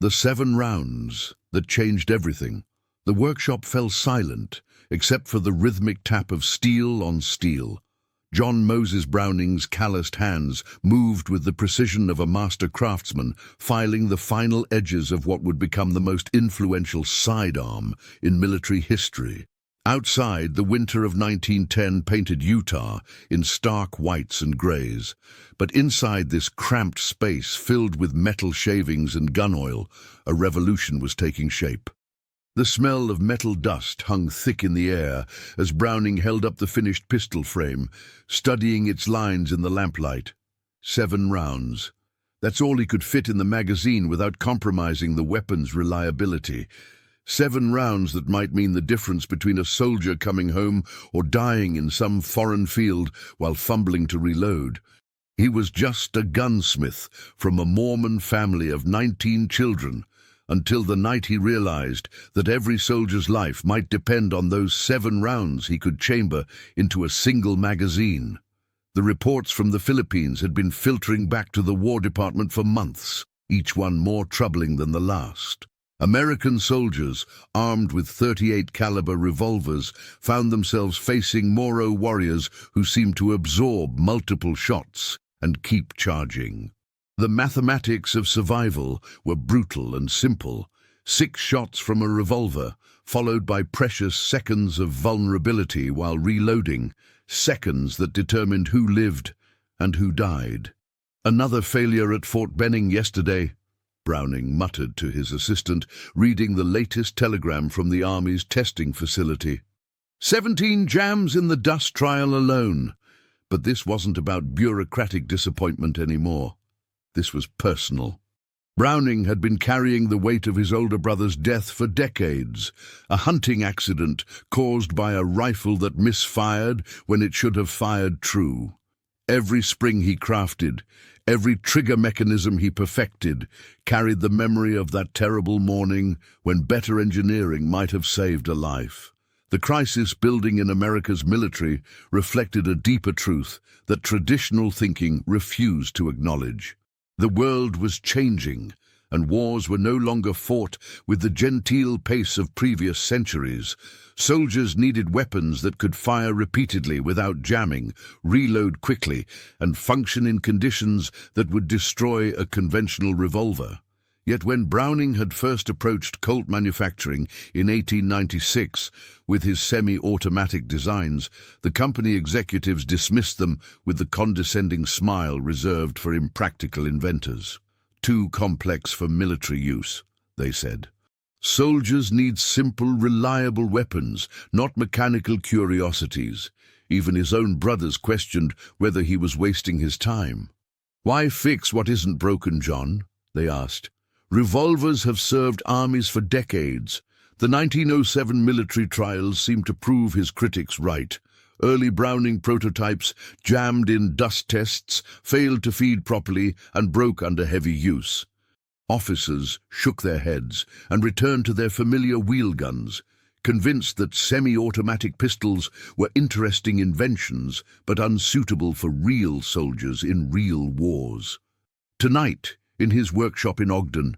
The 7 rounds that changed everything. The workshop fell silent, except for the rhythmic tap of steel on steel. John Moses Browning's calloused hands moved with the precision of a master craftsman, filing the final edges of what would become the most influential sidearm in military history. Outside, the winter of 1910 painted Utah in stark whites and grays. But inside this cramped space filled with metal shavings and gun oil, a revolution was taking shape. The smell of metal dust hung thick in the air as Browning held up the finished pistol frame, studying its lines in the lamplight. 7 rounds. That's all he could fit in the magazine without compromising the weapon's reliability. 7 rounds that might mean the difference between a soldier coming home or dying in some foreign field while fumbling to reload. He was just a gunsmith from a Mormon family of 19 children, until the night he realized that every soldier's life might depend on those 7 rounds he could chamber into a single magazine. The reports from the Philippines had been filtering back to the War Department for months, each one more troubling than the last. American soldiers, armed with .38 caliber revolvers, found themselves facing Moro warriors who seemed to absorb multiple shots and keep charging. The mathematics of survival were brutal and simple. 6 shots from a revolver, followed by precious seconds of vulnerability while reloading, seconds that determined who lived and who died. Another failure at Fort Benning yesterday, Browning muttered to his assistant, reading the latest telegram from the Army's testing facility. 17 jams in the dust trial alone. But this wasn't about bureaucratic disappointment anymore. This was personal. Browning had been carrying the weight of his older brother's death for decades, a hunting accident caused by a rifle that misfired when it should have fired true. Every spring he crafted, every trigger mechanism he perfected, carried the memory of that terrible morning when better engineering might have saved a life. The crisis building in America's military reflected a deeper truth that traditional thinking refused to acknowledge. The world was changing, and wars were no longer fought with the genteel pace of previous centuries. Soldiers needed weapons that could fire repeatedly without jamming, reload quickly, and function in conditions that would destroy a conventional revolver. Yet when Browning had first approached Colt manufacturing in 1896 with his semi-automatic designs, the company executives dismissed them with the condescending smile reserved for impractical inventors. Too complex for military use, they said. Soldiers need simple, reliable weapons, not mechanical curiosities. Even his own brothers questioned whether he was wasting his time. "Why fix what isn't broken, John?" they asked. "Revolvers have served armies for decades. The 1907 military trials seemed to prove his critics right. Early Browning prototypes, jammed in dust tests, failed to feed properly and broke under heavy use." Officers shook their heads and returned to their familiar wheel guns, convinced that semi-automatic pistols were interesting inventions but unsuitable for real soldiers in real wars. Tonight, in his workshop in Ogden,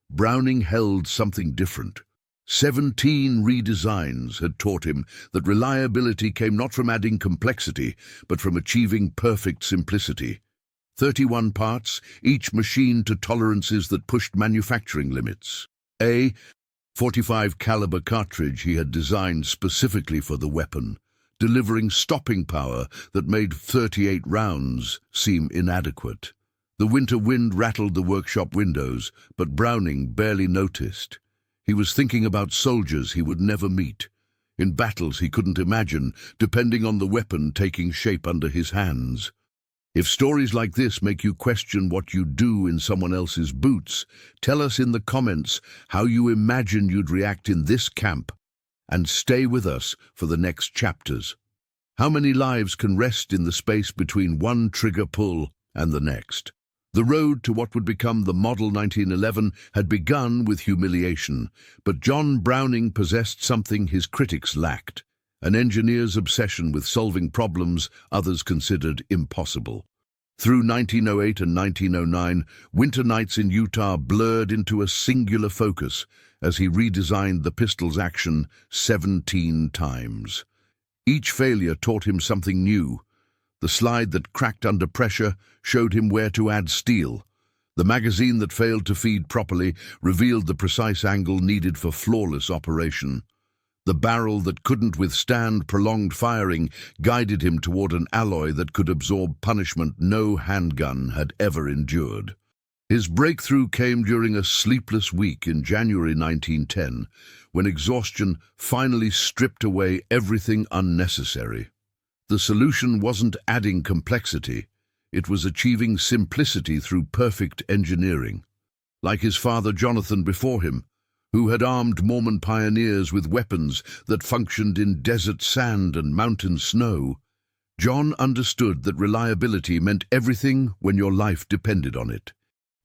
Browning held something different. 17 redesigns had taught him that reliability came not from adding complexity, but from achieving perfect simplicity. 31 parts, each machined to tolerances that pushed manufacturing limits. A .45 caliber cartridge he had designed specifically for the weapon, delivering stopping power that made 38 rounds seem inadequate. The winter wind rattled the workshop windows, but Browning barely noticed. He was thinking about soldiers he would never meet, in battles he couldn't imagine, depending on the weapon taking shape under his hands. If stories like this make you question what you do in someone else's boots, tell us in the comments how you imagine you'd react in this camp, and stay with us for the next chapters. How many lives can rest in the space between one trigger pull and the next? The road to what would become the Model 1911 had begun with humiliation, but John Browning possessed something his critics lacked: an engineer's obsession with solving problems others considered impossible. Through 1908 and 1909, winter nights in Utah blurred into a singular focus as he redesigned the pistol's action 17 times. Each failure taught him something new. The slide that cracked under pressure showed him where to add steel. The magazine that failed to feed properly revealed the precise angle needed for flawless operation. The barrel that couldn't withstand prolonged firing guided him toward an alloy that could absorb punishment no handgun had ever endured. His breakthrough came during a sleepless week in January 1910, when exhaustion finally stripped away everything unnecessary. The solution wasn't adding complexity, it was achieving simplicity through perfect engineering. Like his father Jonathan before him, who had armed Mormon pioneers with weapons that functioned in desert sand and mountain snow, John understood that reliability meant everything when your life depended on it.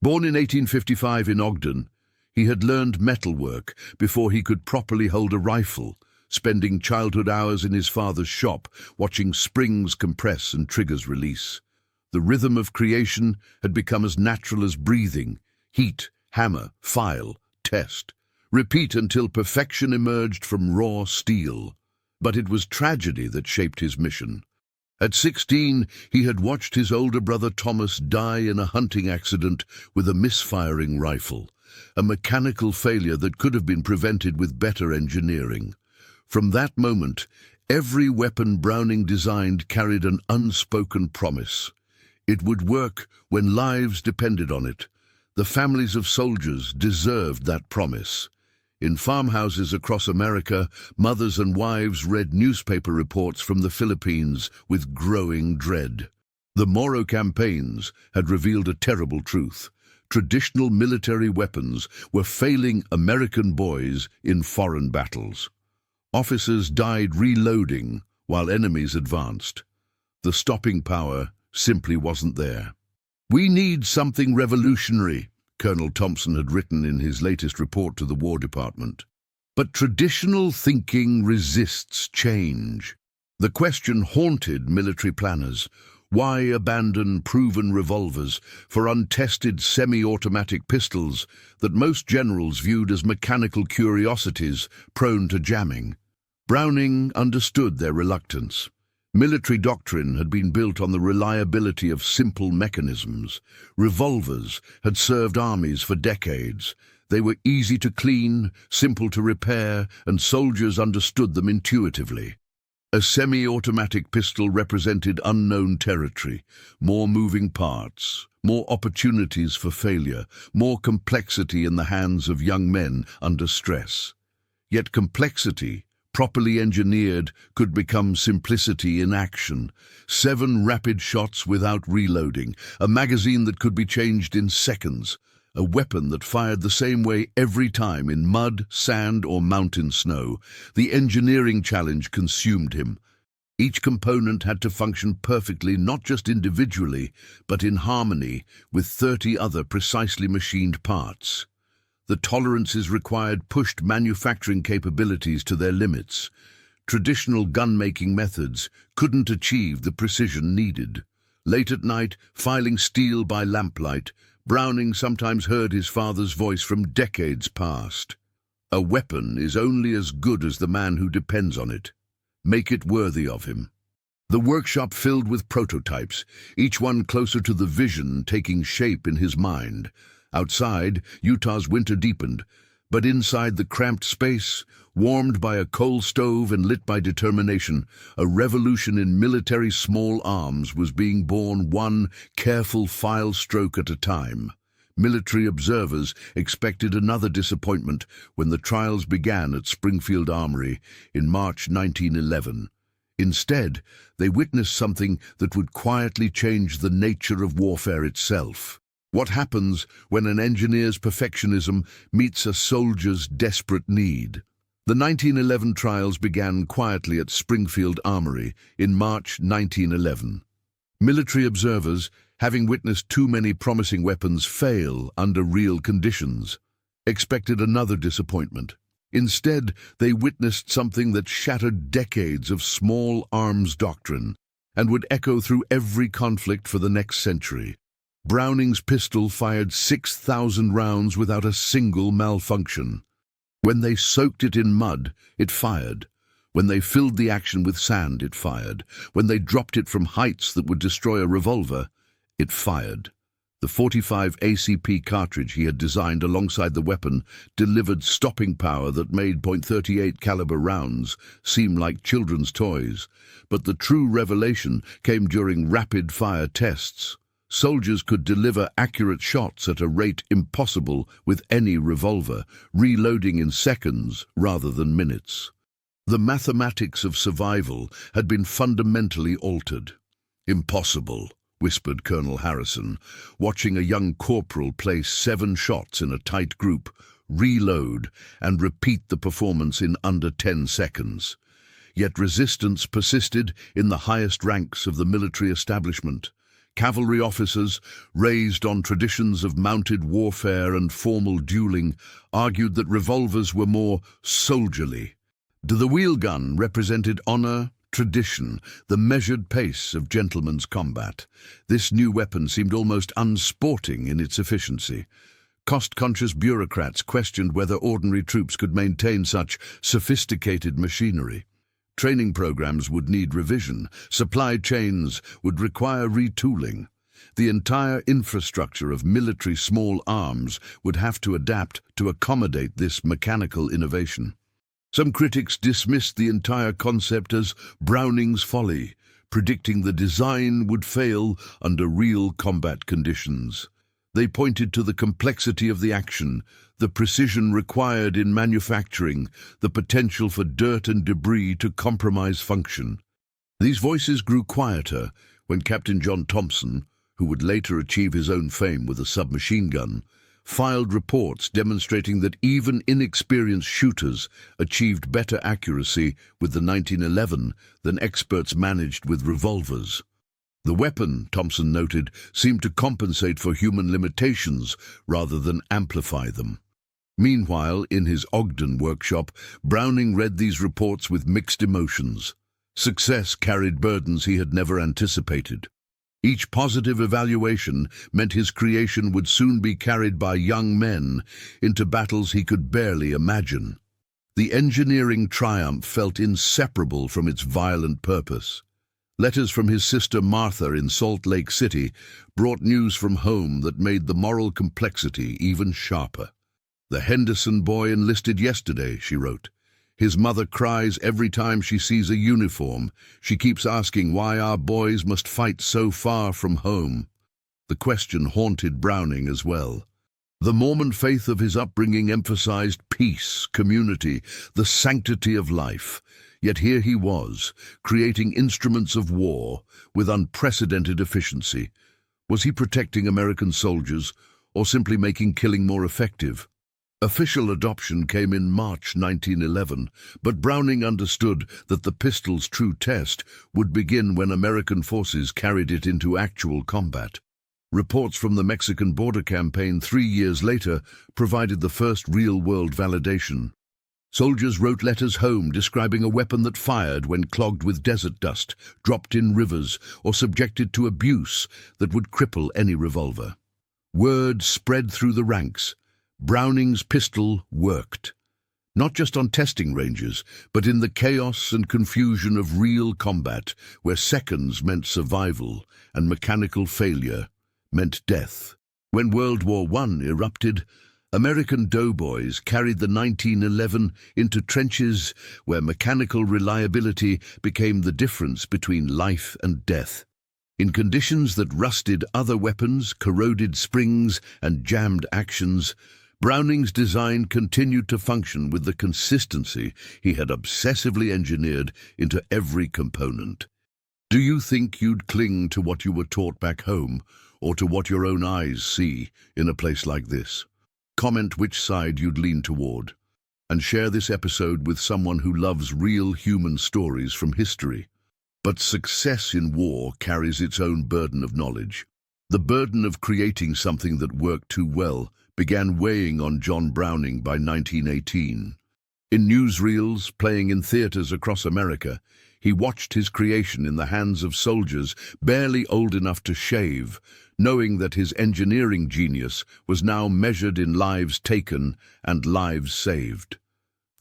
Born in 1855 in Ogden, he had learned metalwork before he could properly hold a rifle, spending childhood hours in his father's shop watching springs compress and triggers release. The rhythm of creation had become as natural as breathing: heat, hammer, file, test. Repeat until perfection emerged from raw steel. But it was tragedy that shaped his mission. At 16, he had watched his older brother Thomas die in a hunting accident with a misfiring rifle, a mechanical failure that could have been prevented with better engineering. From that moment, every weapon Browning designed carried an unspoken promise. It would work when lives depended on it. The families of soldiers deserved that promise. In farmhouses across America, mothers and wives read newspaper reports from the Philippines with growing dread. The Moro campaigns had revealed a terrible truth. Traditional military weapons were failing American boys in foreign battles. Officers died reloading while enemies advanced. The stopping power simply wasn't there. "We need something revolutionary," Colonel Thompson had written in his latest report to the War Department. But traditional thinking resists change. The question haunted military planners: why abandon proven revolvers for untested semi-automatic pistols that most generals viewed as mechanical curiosities prone to jamming? Browning understood their reluctance. Military doctrine had been built on the reliability of simple mechanisms. Revolvers had served armies for decades. They were easy to clean, simple to repair, and soldiers understood them intuitively. A semi-automatic pistol represented unknown territory, more moving parts, more opportunities for failure, more complexity in the hands of young men under stress. Yet complexity, properly engineered, could become simplicity in action. 7 rapid shots without reloading, a magazine that could be changed in seconds, a weapon that fired the same way every time in mud, sand, or mountain snow. The engineering challenge consumed him. Each component had to function perfectly, not just individually, but in harmony with 30 other precisely machined parts. The tolerances required pushed manufacturing capabilities to their limits. Traditional gun-making methods couldn't achieve the precision needed. Late at night, filing steel by lamplight, Browning sometimes heard his father's voice from decades past. "A weapon is only as good as the man who depends on it. Make it worthy of him." The workshop filled with prototypes, each one closer to the vision taking shape in his mind. Outside, Utah's winter deepened, but inside the cramped space, warmed by a coal stove and lit by determination, a revolution in military small arms was being born, one careful file stroke at a time. Military observers expected another disappointment when the trials began at Springfield Armory in March 1911. Instead, they witnessed something that would quietly change the nature of warfare itself. What happens when an engineer's perfectionism meets a soldier's desperate need? The 1911 trials began quietly at Springfield Armory in March 1911. Military observers, having witnessed too many promising weapons fail under real conditions, expected another disappointment. Instead, they witnessed something that shattered decades of small arms doctrine. and would echo through every conflict for the next century. Browning's pistol fired 6,000 rounds without a single malfunction. When they soaked it in mud, it fired. When they filled the action with sand, it fired. When they dropped it from heights that would destroy a revolver, it fired. The 45 ACP cartridge he had designed alongside the weapon delivered stopping power that made .38 caliber rounds seem like children's toys. But the true revelation came during rapid-fire tests. Soldiers could deliver accurate shots at a rate impossible with any revolver, reloading in seconds rather than minutes. The mathematics of survival had been fundamentally altered. "Impossible," whispered Colonel Harrison, watching a young corporal place 7 shots in a tight group, reload, and repeat the performance in under 10 seconds. Yet resistance persisted in the highest ranks of the military establishment. Cavalry officers, raised on traditions of mounted warfare and formal dueling, argued that revolvers were more soldierly. The wheel gun represented honor, tradition, the measured pace of gentleman's combat. This new weapon seemed almost unsporting in its efficiency. Cost-conscious bureaucrats questioned whether ordinary troops could maintain such sophisticated machinery. Training programs would need revision. Supply chains would require retooling. The entire infrastructure of military small arms would have to adapt to accommodate this mechanical innovation. Some critics dismissed the entire concept as Browning's folly, predicting the design would fail under real combat conditions. They pointed to the complexity of the action, the precision required in manufacturing, the potential for dirt and debris to compromise function. These voices grew quieter when Captain John Thompson, who would later achieve his own fame with a submachine gun, filed reports demonstrating that even inexperienced shooters achieved better accuracy with the 1911 than experts managed with revolvers. The weapon, Thompson noted, seemed to compensate for human limitations rather than amplify them. Meanwhile, in his Ogden workshop, Browning read these reports with mixed emotions. Success carried burdens he had never anticipated. Each positive evaluation meant his creation would soon be carried by young men into battles he could barely imagine. The engineering triumph felt inseparable from its violent purpose. Letters from his sister Martha in Salt Lake City brought news from home that made the moral complexity even sharper. "The Henderson boy enlisted yesterday," she wrote. "His mother cries every time she sees a uniform. She keeps asking why our boys must fight so far from home." The question haunted Browning as well. The Mormon faith of his upbringing emphasized peace, community, the sanctity of life. Yet here he was, creating instruments of war with unprecedented efficiency. Was he protecting American soldiers or simply making killing more effective? Official adoption came in March 1911, but Browning understood that the pistol's true test would begin when American forces carried it into actual combat. Reports from the Mexican border campaign 3 years later provided the first real-world validation. Soldiers wrote letters home describing a weapon that fired when clogged with desert dust, dropped in rivers, or subjected to abuse that would cripple any revolver. Word spread through the ranks. Browning's pistol worked. Not just on testing ranges, but in the chaos and confusion of real combat, where seconds meant survival and mechanical failure meant death. When World War I erupted, American doughboys carried the 1911 into trenches where mechanical reliability became the difference between life and death. In conditions that rusted other weapons, corroded springs, and jammed actions, Browning's design continued to function with the consistency he had obsessively engineered into every component. Do you think you'd cling to what you were taught back home, or to what your own eyes see in a place like this? Comment which side you'd lean toward, and share this episode with someone who loves real human stories from history. But success in war carries its own burden of knowledge. The burden of creating something that worked too well began weighing on John Browning by 1918. In newsreels, playing in theaters across America, He watched his creation in the hands of soldiers barely old enough to shave, knowing that his engineering genius was now measured in lives taken and lives saved.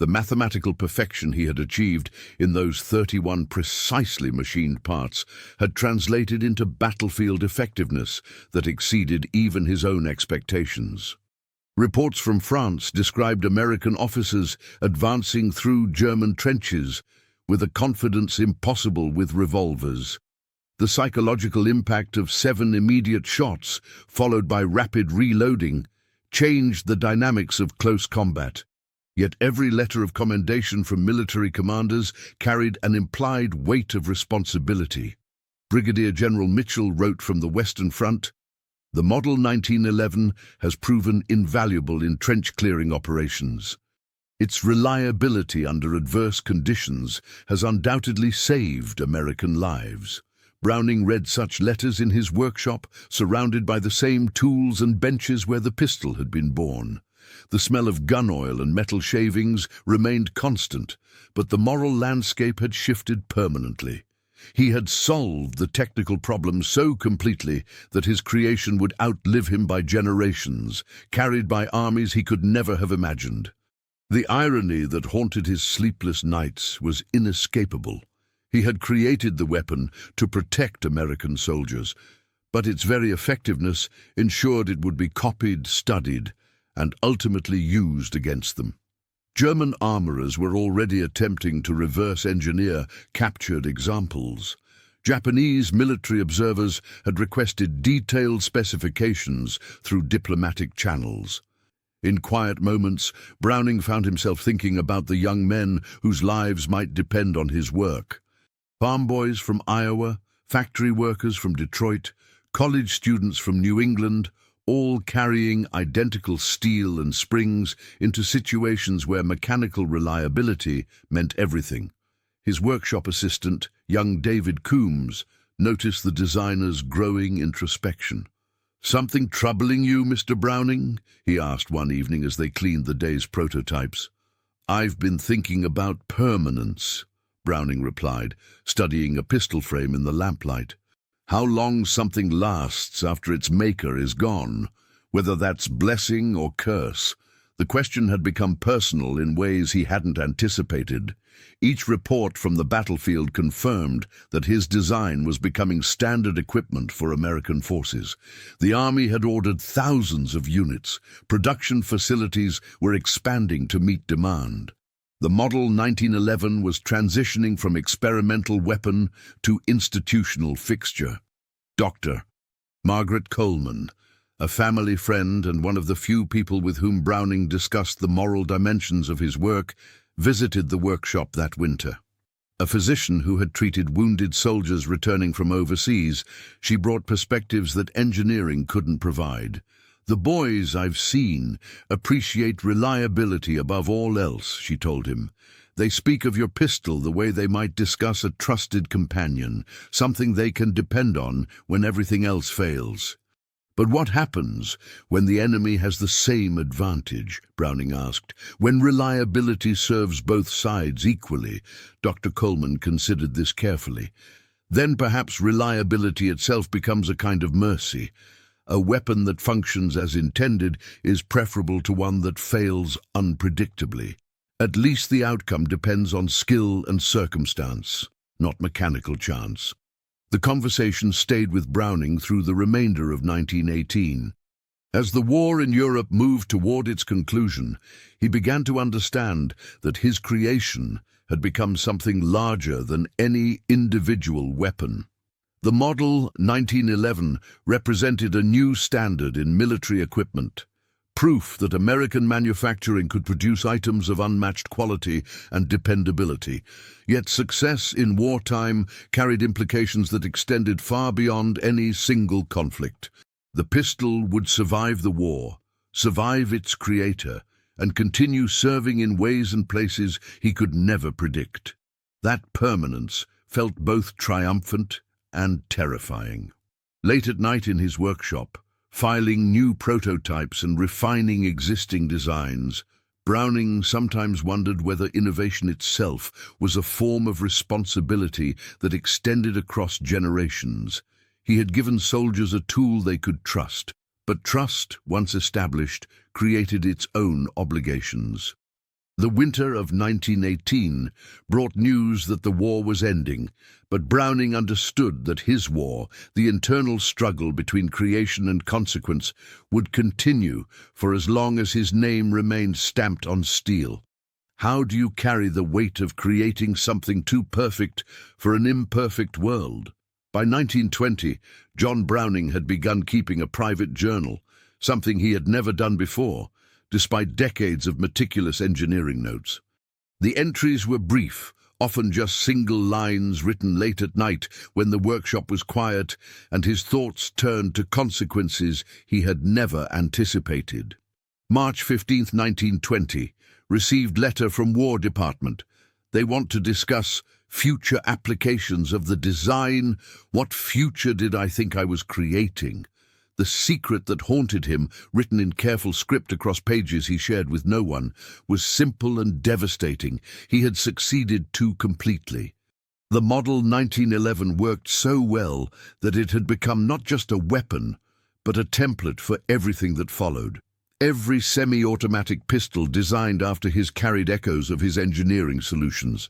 The mathematical perfection he had achieved in those 31 precisely machined parts had translated into battlefield effectiveness that exceeded even his own expectations. Reports from France described American officers advancing through German trenches with a confidence impossible with revolvers. The psychological impact of 7 immediate shots, followed by rapid reloading, changed the dynamics of close combat. Yet every letter of commendation from military commanders carried an implied weight of responsibility. Brigadier General Mitchell wrote from the Western Front, "The Model 1911 has proven invaluable in trench-clearing operations. Its reliability under adverse conditions has undoubtedly saved American lives." Browning read such letters in his workshop, surrounded by the same tools and benches where the pistol had been born. The smell of gun oil and metal shavings remained constant, but the moral landscape had shifted permanently. He had solved the technical problem so completely that his creation would outlive him by generations, carried by armies he could never have imagined. The irony that haunted his sleepless nights was inescapable. He had created the weapon to protect American soldiers, but its very effectiveness ensured it would be copied, studied, and ultimately used against them. German armorers were already attempting to reverse engineer captured examples. Japanese military observers had requested detailed specifications through diplomatic channels. In quiet moments, Browning found himself thinking about the young men whose lives might depend on his work. Farm boys from Iowa, factory workers from Detroit, college students from New England, all carrying identical steel and springs into situations where mechanical reliability meant everything. His workshop assistant, young David Coombs, noticed the designer's growing introspection. "Something troubling you, Mr. Browning?" he asked one evening as they cleaned the day's prototypes. "I've been thinking about permanence," Browning replied, studying a pistol frame in the lamplight. "How long something lasts after its maker is gone, whether that's blessing or curse." The question had become personal in ways he hadn't anticipated. Each report from the battlefield confirmed that his design was becoming standard equipment for American forces. The Army had ordered thousands of units. Production facilities were expanding to meet demand. The Model 1911 was transitioning from experimental weapon to institutional fixture. Dr. Margaret Coleman, a family friend and one of the few people with whom Browning discussed the moral dimensions of his work, visited the workshop that winter. A physician who had treated wounded soldiers returning from overseas, she brought perspectives that engineering couldn't provide. "The boys I've seen appreciate reliability above all else," she told him. "They speak of your pistol the way they might discuss a trusted companion, something they can depend on when everything else fails." "But what happens when the enemy has the same advantage?" Browning asked. "When reliability serves both sides equally?" Dr. Coleman considered this carefully. "Then perhaps reliability itself becomes a kind of mercy. A weapon that functions as intended is preferable to one that fails unpredictably. At least the outcome depends on skill and circumstance, not mechanical chance." The conversation stayed with Browning through the remainder of 1918. As the war in Europe moved toward its conclusion, he began to understand that his creation had become something larger than any individual weapon. The Model 1911 represented a new standard in military equipment, proof that American manufacturing could produce items of unmatched quality and dependability. Yet success in wartime carried implications that extended far beyond any single conflict. The pistol would survive the war, survive its creator, and continue serving in ways and places he could never predict. That permanence felt both triumphant and terrifying. Late at night in his workshop, filing new prototypes and refining existing designs, Browning sometimes wondered whether innovation itself was a form of responsibility that extended across generations. He had given soldiers a tool they could trust, but trust, once established, created its own obligations. The winter of 1918 brought news that the war was ending, but Browning understood that his war, the internal struggle between creation and consequence, would continue for as long as his name remained stamped on steel. How do you carry the weight of creating something too perfect for an imperfect world? By 1920, John Browning had begun keeping a private journal, something he had never done before, despite decades of meticulous engineering notes. The entries were brief, often just single lines written late at night when the workshop was quiet and his thoughts turned to consequences he had never anticipated. March 15, 1920, received letter from War Department. They want to discuss future applications of the design. What future did I think I was creating? The secret that haunted him, written in careful script across pages he shared with no one, was simple and devastating. He had succeeded too completely. The Model 1911 worked so well that it had become not just a weapon, but a template for everything that followed. Every semi-automatic pistol designed after his carried echoes of his engineering solutions.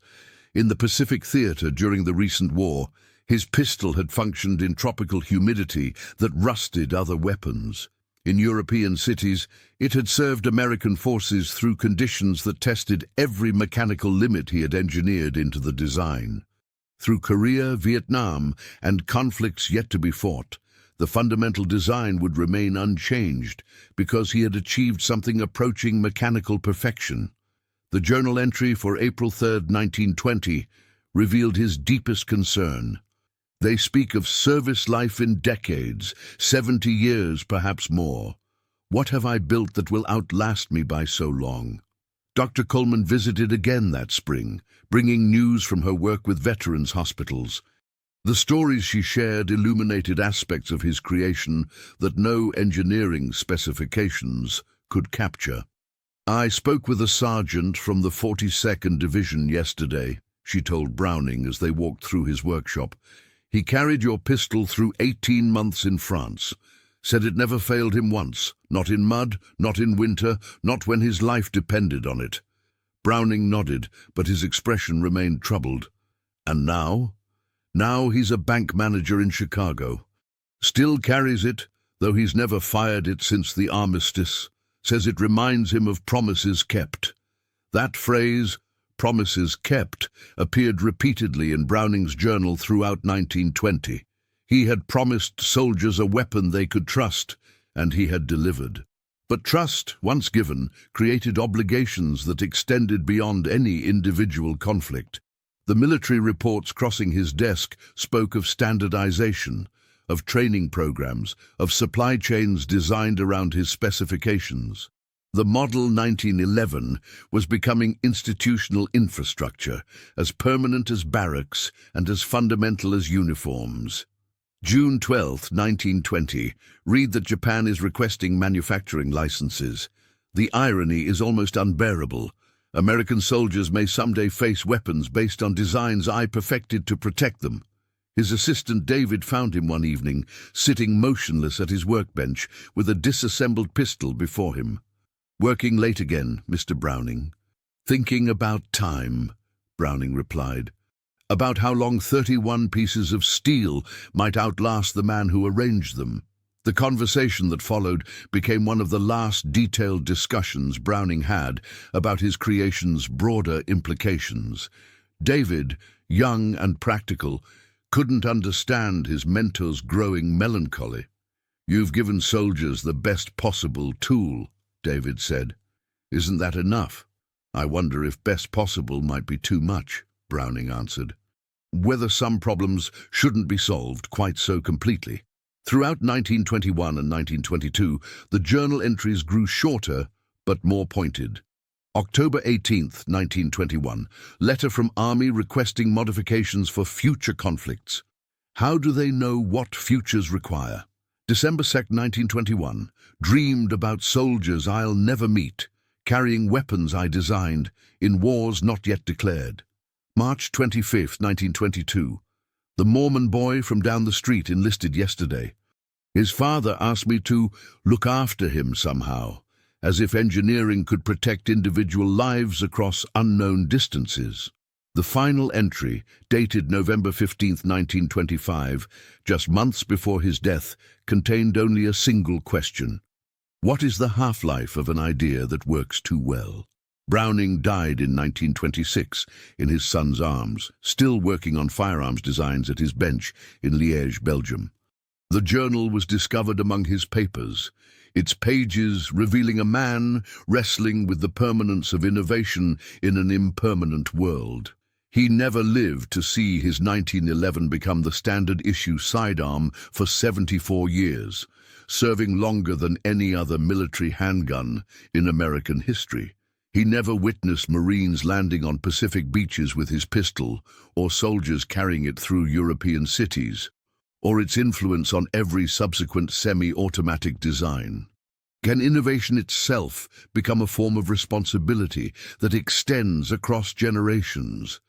In the Pacific Theater during the recent war, his pistol had functioned in tropical humidity that rusted other weapons. In European cities, it had served American forces through conditions that tested every mechanical limit he had engineered into the design. Through Korea, Vietnam, and conflicts yet to be fought, the fundamental design would remain unchanged because he had achieved something approaching mechanical perfection. The journal entry for April 3, 1920, revealed his deepest concern. They speak of service life in decades, 70 years, perhaps more. What have I built that will outlast me by so long? Dr. Coleman visited again that spring, bringing news from her work with veterans' hospitals. The stories she shared illuminated aspects of his creation that no engineering specifications could capture. I spoke with a sergeant from the 42nd Division yesterday, she told Browning as they walked through his workshop. He carried your pistol through 18 months in France. Said it never failed him once, not in mud, not in winter, not when his life depended on it. Browning nodded, but his expression remained troubled. And now? Now he's a bank manager in Chicago. Still carries it, though he's never fired it since the armistice. Says it reminds him of promises kept. That phrase, promises kept, appeared repeatedly in Browning's journal throughout 1920. He had promised soldiers a weapon they could trust, and he had delivered. But trust, once given, created obligations that extended beyond any individual conflict. The military reports crossing his desk spoke of standardization, of training programs, of supply chains designed around his specifications. The Model 1911 was becoming institutional infrastructure, as permanent as barracks and as fundamental as uniforms. June 12, 1920, read that Japan is requesting manufacturing licenses. The irony is almost unbearable. American soldiers may someday face weapons based on designs I perfected to protect them. His assistant David found him one evening, sitting motionless at his workbench with a disassembled pistol before him. Working late again, Mr. Browning. Thinking about time, Browning replied. About how long 31 pieces of steel might outlast the man who arranged them. The conversation that followed became one of the last detailed discussions Browning had about his creation's broader implications. David, young and practical, couldn't understand his mentor's growing melancholy. You've given soldiers the best possible tool, David said. Isn't that enough? I wonder if best possible might be too much, Browning answered. Whether some problems shouldn't be solved quite so completely. Throughout 1921 and 1922, the journal entries grew shorter but more pointed. October 18, 1921, letter from Army requesting modifications for future conflicts. How do they know what futures require? December 2, 1921, dreamed about soldiers I'll never meet. carrying weapons I designed in wars not yet declared. March 25, 1922. The Mormon boy from down the street enlisted yesterday. His father asked me to look after him somehow, as if engineering could protect individual lives across unknown distances. The final entry, dated November 15, 1925, just months before his death, contained only a single question. What is the half-life of an idea that works too well? Browning died in 1926 in his son's arms, still working on firearms designs at his bench in Liège, Belgium. The journal was discovered among his papers, its pages revealing a man wrestling with the permanence of innovation in an impermanent world. He never lived to see his 1911 become the standard issue sidearm for 74 years, serving longer than any other military handgun in American history. He never witnessed Marines landing on Pacific beaches with his pistol, or soldiers carrying it through European cities, or its influence on every subsequent semi-automatic design. Can innovation itself become a form of responsibility that extends across generations?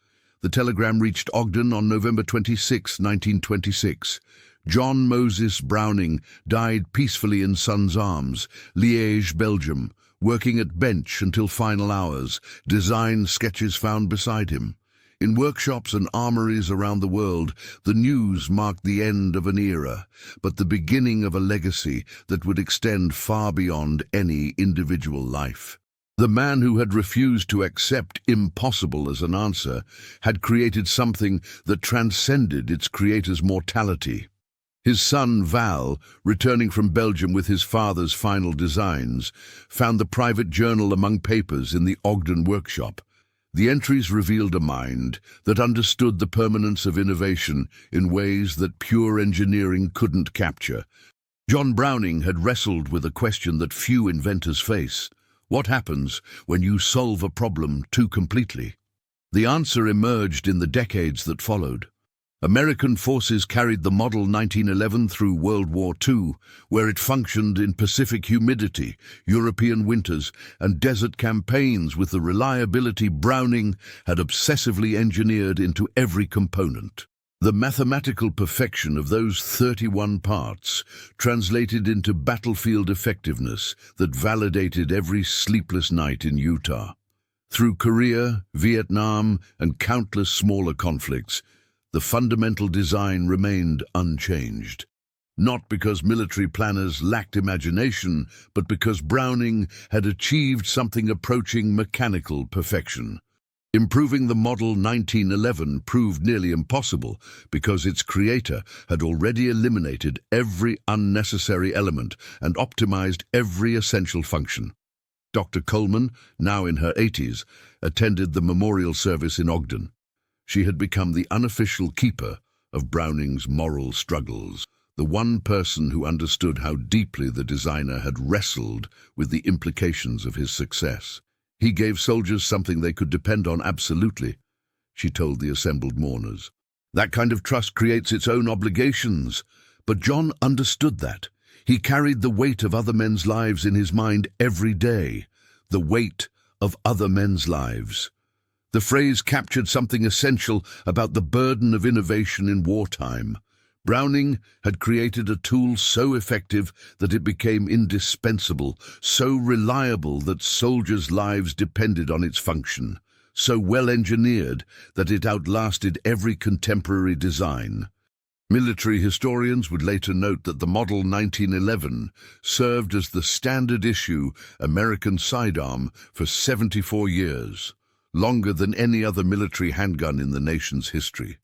The telegram reached Ogden on November 26, 1926. John Moses Browning died peacefully in son's arms, Liège, Belgium, working at bench until final hours, design sketches found beside him. In workshops and armories around the world, the news marked the end of an era, but the beginning of a legacy that would extend far beyond any individual life. The man who had refused to accept impossible as an answer had created something that transcended its creator's mortality. His son, Val, returning from Belgium with his father's final designs, found the private journal among papers in the Ogden workshop. The entries revealed a mind that understood the permanence of innovation in ways that pure engineering couldn't capture. John Browning had wrestled with a question that few inventors face. What happens when you solve a problem too completely? The answer emerged in the decades that followed. American forces carried the Model 1911 through World War II, where it functioned in Pacific humidity, European winters, and desert campaigns with the reliability Browning had obsessively engineered into every component. The mathematical perfection of those 31 parts translated into battlefield effectiveness that validated every sleepless night in Utah. Through Korea, Vietnam, and countless smaller conflicts, the fundamental design remained unchanged. Not because military planners lacked imagination, but because Browning had achieved something approaching mechanical perfection. Improving the Model 1911 proved nearly impossible because its creator had already eliminated every unnecessary element and optimized every essential function. Dr. Coleman, now in her 80s, attended the memorial service in Ogden. She had become the unofficial keeper of Browning's moral struggles, the one person who understood how deeply the designer had wrestled with the implications of his success. He gave soldiers something they could depend on absolutely, she told the assembled mourners. That kind of trust creates its own obligations, but John understood that. He carried the weight of other men's lives in his mind every day, the weight of other men's lives. The phrase captured something essential about the burden of innovation in wartime. Browning had created a tool so effective that it became indispensable, so reliable that soldiers' lives depended on its function, so well-engineered that it outlasted every contemporary design. Military historians would later note that the Model 1911 served as the standard issue American sidearm for 74 years. Longer than any other military handgun in the nation's history.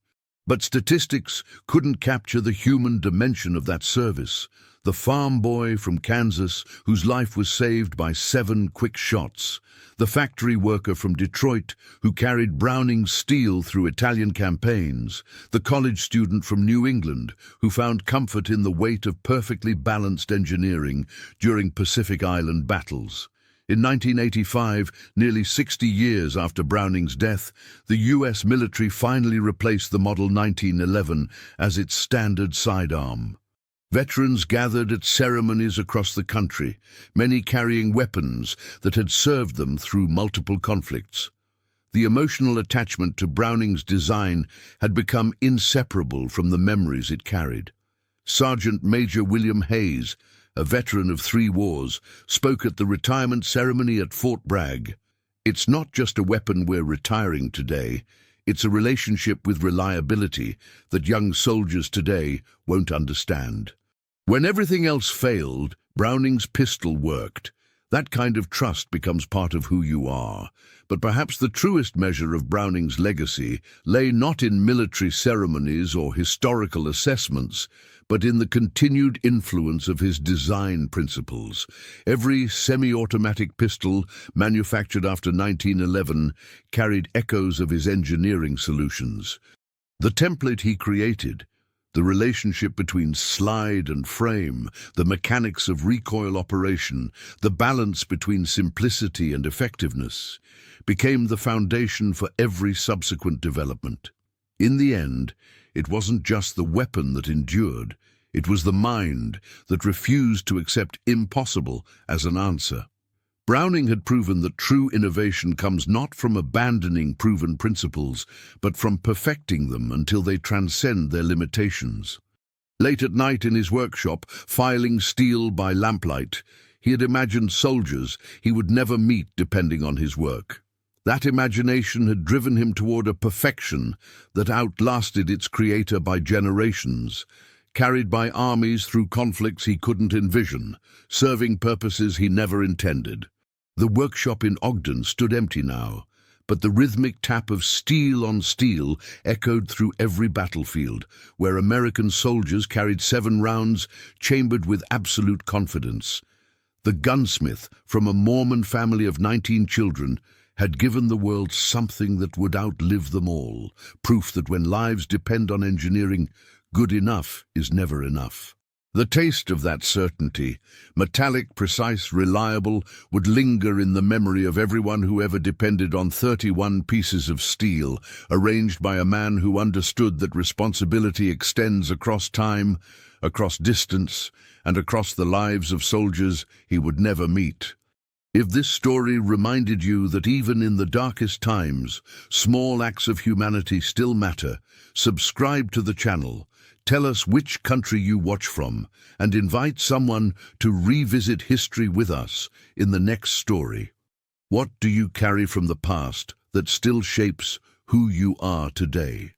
But statistics couldn't capture the human dimension of that service. The farm boy from Kansas whose life was saved by 7 quick shots. The factory worker from Detroit who carried Browning's steel through Italian campaigns. The college student from New England who found comfort in the weight of perfectly balanced engineering during Pacific Island battles. In 1985, nearly 60 years after Browning's death, the U.S. military finally replaced the Model 1911 as its standard sidearm. Veterans gathered at ceremonies across the country, many carrying weapons that had served them through multiple conflicts. The emotional attachment to Browning's design had become inseparable from the memories it carried. Sergeant Major William Hayes, a veteran of 3 wars, spoke at the retirement ceremony at Fort Bragg. "It's not just a weapon we're retiring today, it's a relationship with reliability that young soldiers today won't understand." When everything else failed, Browning's pistol worked. That kind of trust becomes part of who you are. But perhaps the truest measure of Browning's legacy lay not in military ceremonies or historical assessments, but in the continued influence of his design principles. Every semi-automatic pistol manufactured after 1911 carried echoes of his engineering solutions. The template he created, the relationship between slide and frame, the mechanics of recoil operation, the balance between simplicity and effectiveness, became the foundation for every subsequent development. In the end, it wasn't just the weapon that endured, it was the mind that refused to accept impossible as an answer. Browning had proven that true innovation comes not from abandoning proven principles, but from perfecting them until they transcend their limitations. Late at night in his workshop, filing steel by lamplight, he had imagined soldiers he would never meet depending on his work. That imagination had driven him toward a perfection that outlasted its creator by generations, carried by armies through conflicts he couldn't envision, serving purposes he never intended. The workshop in Ogden stood empty now, but the rhythmic tap of steel on steel echoed through every battlefield, where American soldiers carried 7 rounds chambered with absolute confidence. The gunsmith, from a Mormon family of 19 children, had given the world something that would outlive them all, proof that when lives depend on engineering, good enough is never enough. The taste of that certainty, metallic, precise, reliable, would linger in the memory of everyone who ever depended on 31 pieces of steel, arranged by a man who understood that responsibility extends across time, across distance, and across the lives of soldiers he would never meet. If this story reminded you that even in the darkest times, small acts of humanity still matter, subscribe to the channel. Tell us which country you watch from, and invite someone to revisit history with us in the next story. What do you carry from the past that still shapes who you are today?